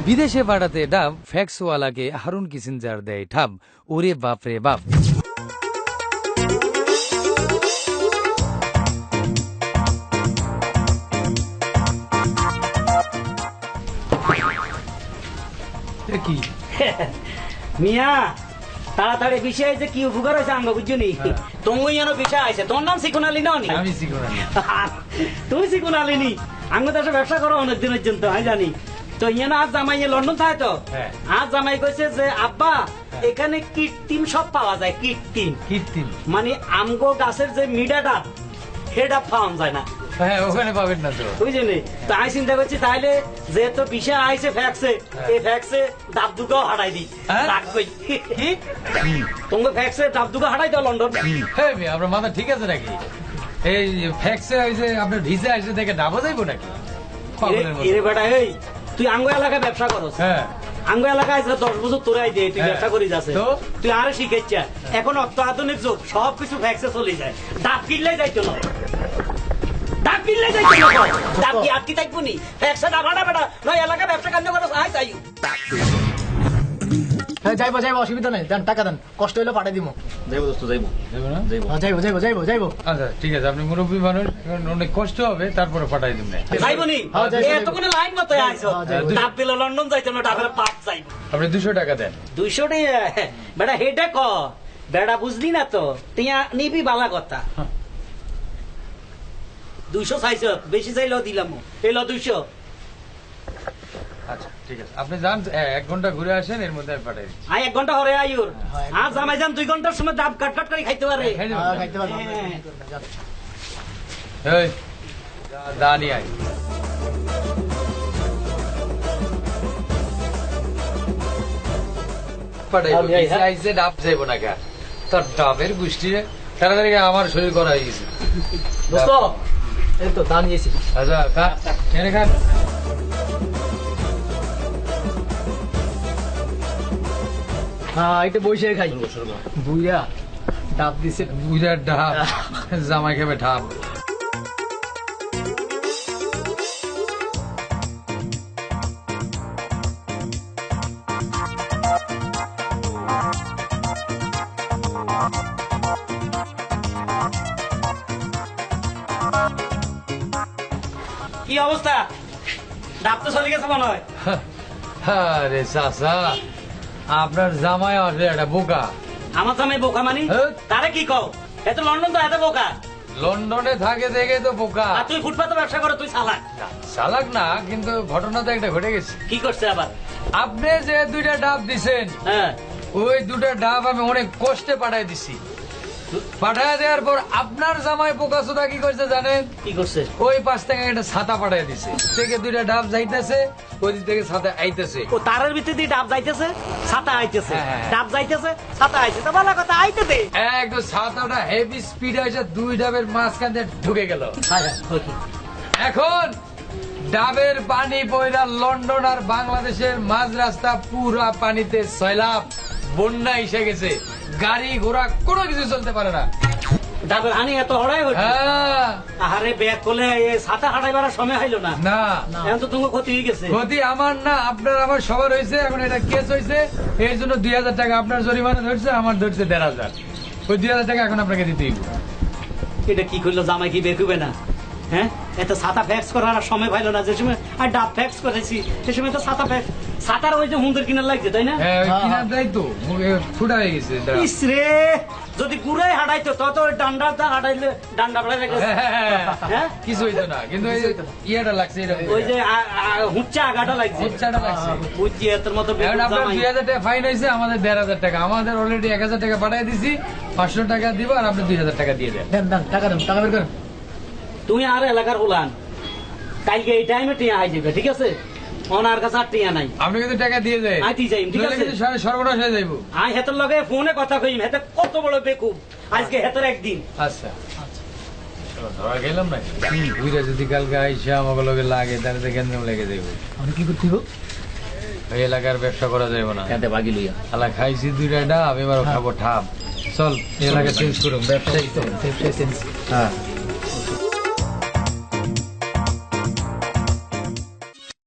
বিদেশে পাঠাতে ডাব ফ্যাক্সওয়ালাকে হারুন কিসিঞ্জার দেয় ঠাব। ওরে বাপ রে বাপ। কি মিয়া তাড়াতাড়ি বিষয় যে কি উপকার হয়েছে আঙ্গ বুঝছনি তুমি যেন বিষয় আছে তোর নাম শিখুন আলী না আমি শিখুন আলী তুমি শিখুন আলী নি আঙ্গ দেশে ব্যবসা করো অনেক দিনের জন্য আমি জানি তো ইয়ে আজ জামাই লন্ডন থাকে তো আজ জামাই কইছে যে আব্বা এখানে কৃত্রিম সব পাওয়া যায় কৃত্রিম কৃত্রিম মানে আমগো গাছের যে মিডাটা সেটা পাওয়া যায় না হ্যাঁ ওখানে পাবেন না তো বুঝলি তো আমি চিন্তা করছি তাহলে যেহেতু বিষয় আইসে ফ্যাক্সে এই ফ্যাক্সে ডাব দুগাও হাঁটাই দিই তোমাকে ফ্যাক্সে ডাব দুগা হাঁটাই দাও লন্ডন হ্যাঁ আপনার মাথা ঠিক আছে নাকি এই ফ্যাক্সে হয়েছে আপনার ভিসা আসে দেখে ডাবো যাইবো নাকি এরে বেটা এই তুই আঙ্গ এলাকায় ব্যবসা করস হ্যাঁ আঙ্গ এলাকায় 10 বছর তোরাই দে তুই ব্যবসা করি যাচ্ছে তুই আরে শিখেচ্ছা এখন অত্যাধুনিক যুগ সবকিছু ফ্যাক্সে চলে যায় ডাব কিনলে যাইতো না ডাব কিনলে যাইতো না ডাব কি আটকি থাকবো নি ফ্যাক্সে ডাব হাঁটা বেটা নয় এলাকায় ব্যবসা কেন করস আই চাই যাইবো যাইবো অসুবিধা নাই দেন টাকা দেন কষ্ট হইলে পাঠাই দিব যাইবো দোস্ত যাইবো যাইবো যাইবো যাইবো যাইবো আচ্ছা ঠিক আছে আপনি মুরব্বী মানুষ অনেক কষ্ট হবে তারপরে পাঠাই দিন যাইবো নি এতক্ষণ লাইন মতো আইছো ডাব পেলে লন্ডন যাইতো না ডাবের পাপ যাইবো আপনি 200 টাকা দেন 200 টাকা বেটা হেডে ক বেটা বুঝলি না তো তিয়া নিবি বালা কথা 200 চাইছ বেশি চাইলেও দিলাম এলো 200 আচ্ছা ঠিক আছে আপনি যান 1 ঘন্টা ঘুরে আসেন এর মধ্যে আমি পাঠাই দিচ্ছি আই 1 ঘন্টা হরে আইউর আজ জামাই যান 2 ঘন্টার সময় ডাব কাট কাট করে খাইতে পারে খাইতে পারবো এই দানি আই পাঠাই ভিসা আইছে ডাব যাইবো না কা তোর ডাবের গোষ্ঠী তাড়াতাড়ি আমার শরীর করা হয়ে গেছে দোস্ত এই তো দান নিয়েছি আচ্ছা খা এনে খান হ্যাঁ এটা বসে খাই বুইয়া ডাব দিছে বুঝার ডাব জামাই খাবে ঢাব কি অবস্থা ডাব তো চলে গেছে মনে হয় আরে চাচা আপনার জামাই আসলে একটা বোকা আমার জামাই বোকা মানি তারে কি কও এত লন্ডন তো এত বোকা লন্ডনে থাকে দেখে তো বোকা আর তুই ফুটপাতে ব্যবসা করো তুই চালাক চালাক না কিন্তু ঘটনা তো একটা ঘটে গেছে কি করছে আবার আপনি যে 2টা ডাব দিছেন হ্যাঁ ওই 2টা ডাব আমি অনেক কষ্টে পাঠাই দিছি পাঠায় দেওয়ার পর আপনার জামাই বোকা সোদা কি করছে জানেন কি করছে ওই 5 টাকা একটা ছাতা পাঠাই দিছে থেকে 2টা ডাব যাইতেছে ওই দিক থেকে ছাতা আইতেছে ও তারের ভিতরে দিয়ে ডাব যাইতেছে ছাতা আইতেছে হ্যাঁ। ডাব যাইতেছে ছাতা আইতেছে তো ভালো কথা আইতে দে একদম ছাতাটা হেভি স্পিড আছে 2 ডাবের মাঝখান দিয়ে ঢুকে গেল এখন ডাবের পানি পয়রা লন্ডন আর বাংলাদেশের মাঝ রাস্তা পুরা পানিতে সয়লাব বন্যা এসে গেছে গাড়ি ঘোড়া কোনো কিছু চলতে পারে না ডাবের হানি এত হড়াই হচ্ছে আরে ব্যাগ করলে ছাতা হাঁটাইবার সময় হইলো না না এখন তো তোমার ক্ষতি হয়ে গেছে ক্ষতি আমার না আপনার আমার সবার হয়েছে এখন এটা কেস হয়েছে এর জন্য 2000 টাকা আপনার জরিমানা ধরছে আমার ধরছে 1500 ওই 2000 টাকা এখন আপনাকে দিতেই হবে এটা কি করলো জামাই কি বেকুবে না হ্যাঁ এত ছাতা ফ্যাক্স করার সময় পাইলো না যে সময় আর ডাব ফ্যাক্স করেছি সে সময় তো ছাতা ফ্যাক্স ছাতার ওই যে হুঁদের কিনার লাগছে তাই না কিনার দাই তো মুখে ফুটা হয়ে গেছে ইসরে যদি গুড়াই হাঁটাইতো তত ওই ডান্ডাটা হাঁটাইলে ডান্ডা বেড়ে গেছে হ্যাঁ কিছু হইতো না কিন্তু ইয়েটা লাগছে ওই যে হুঁচা আগাটা লাগছে হুঁচাটা লাগছে বুঝছি এত মতো আপনার 2000 টাকা ফাইন হয়েছে আমাদের 1500 টাকা আমাদের অলরেডি 1000 টাকা পাঠিয়ে দিছি 500 টাকা দিব আর আপনি 2000 টাকা দিয়ে দেন দেন টাকা দেন টাকা বের করেন তুমি আর এলাকার হলান কালকে এই টাইমে টিয়া আই যাবে ঠিক আছে ওনার কাছে আর টিয়া নাই আপনি কিন্তু টাকা দিয়ে যায় আইতি যাই ঠিক আছে সর্বনাশ হয়ে যাইব আই হেতর লগে ফোনে কথা কইম হেতে কত বড় বেকুব আজকে হেতর একদিন আচ্ছা ধরা গেলাম না বুঝা যদি কালকে আইসা আমাকে লগে লাগে তাহলে তো কেন্দ্র লেগে যাইব আমি কি করতে হবে ওই এলাকার ব্যবসা করা যাইব না এতে বাগি লইয়া আলা খাইছি 2টা ডাব এবার খাবো ঠাপ চল এলাকা চেঞ্জ করুন ব্যবসায়ী তো ব্যবসায় সেন্স হ্যাঁ